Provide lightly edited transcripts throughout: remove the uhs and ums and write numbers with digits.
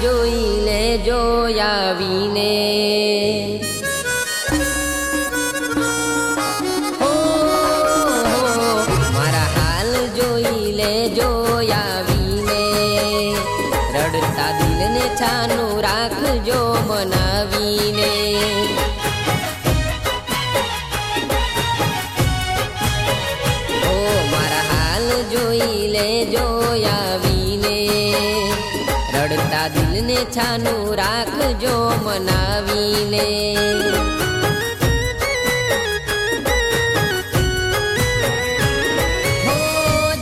જોઈ લેજો આવીને મારા હાલ જોઈ લેજો આવીને રડતા દિલને છાનું રાખજો મનાવીને મારા હાલ જોઈ લેજો આવીને રડતા દિલને છાનું રાખજો મનાવીને હો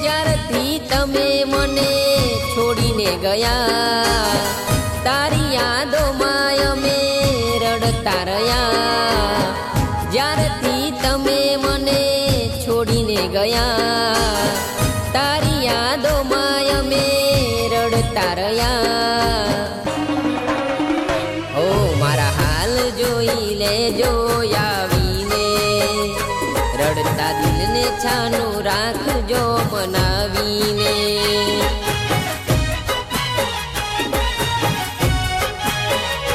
જ્યારથી તમે મને છોડીને ગયા તારી યાદોમાં અમે રડતા રહ્યા જ્યારથી તમે મને છોડીને ગયા તારી યાદોમાં અમે રડતા રહ્યા ઓ મારા હાલ જોઈ લેજો આવીને રડતા દિલને છાનું રાખજો મનાવીને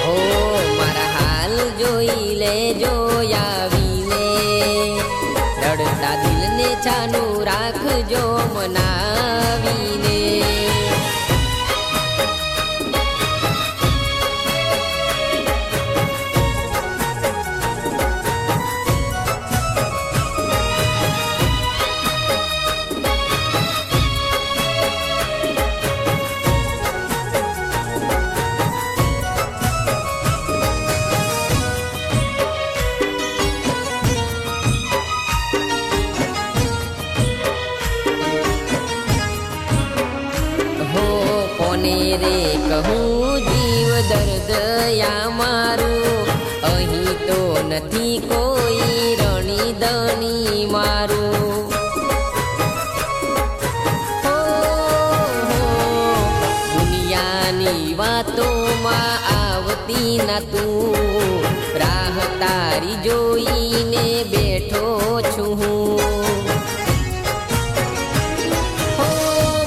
ઓ મારા હાલ જોઈ લેજો આવીને રડતા દિલને છાનું રાખજો મનાવીને રે કહું જીવ દર્દ યા મારું અહીં તો નથી કોઈ રણી દણી મારું દુનિયાની વાતોમાં આવતી ના તું રાહ તારી જોઈને બેઠો છું હું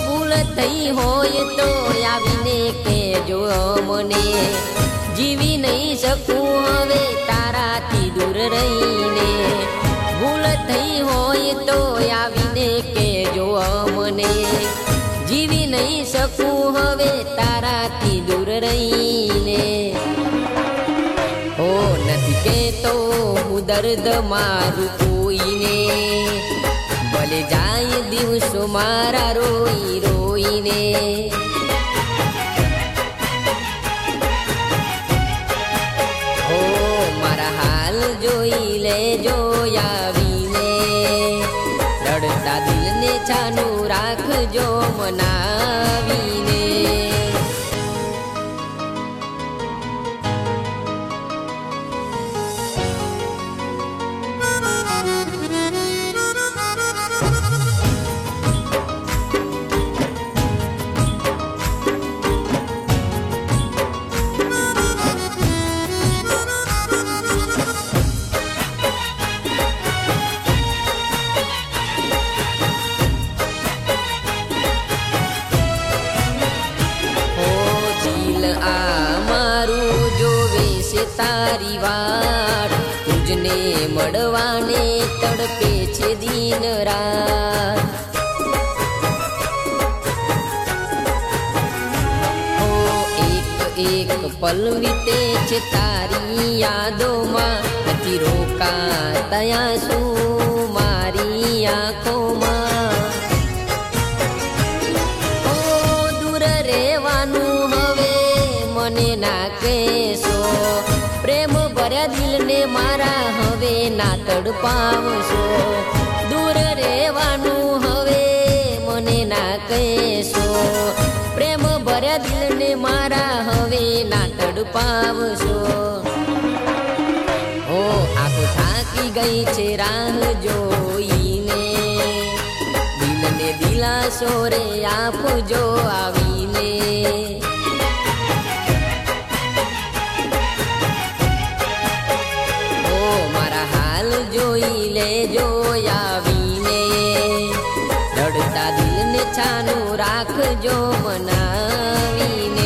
ભૂલ થઈ હોય તો આવીને કેજો મને જીવી નહીં શકું હવે તારાથી દૂર રહીને ભૂલ થઈ હોય તો આવીને કેજો મને જીવી નહીં શકું હવે તારાથી દૂર રહીને હો નથી કહેતો હું દર્દ મારું કોઈને ભલે જાય દિવસો મારા રોઈ રોઈને હો મારા હાલ જોઈ લેજો આવીને રડતા દિલને છાનું રાખજો મનાવીને તારી વાત તુજને મળવાને તડપે છે દિન રાત હો એક પલ વીતે છે તારી યાદોમાં નથી રોકાતા આંસુ મારી આંખોમાં હો દૂર રહેવાનું હવે મને ના કહેશો પ્રેમ ભર્યા દિલને મારા હવે ના તડપાવશો દૂર રે કહેશો. પ્રેમ ભર્યા દિલને મારા હવે ના તડપાવશો. ઓ આંખો થાકી ગઈ છે રાહ જોઈને, દિલને દિલાસો રે આપજો આવીને. ઓ મારા હાલ જોઈ લેજો આવીને, રડતા દિલને છાનું રાખજો મનાવીને.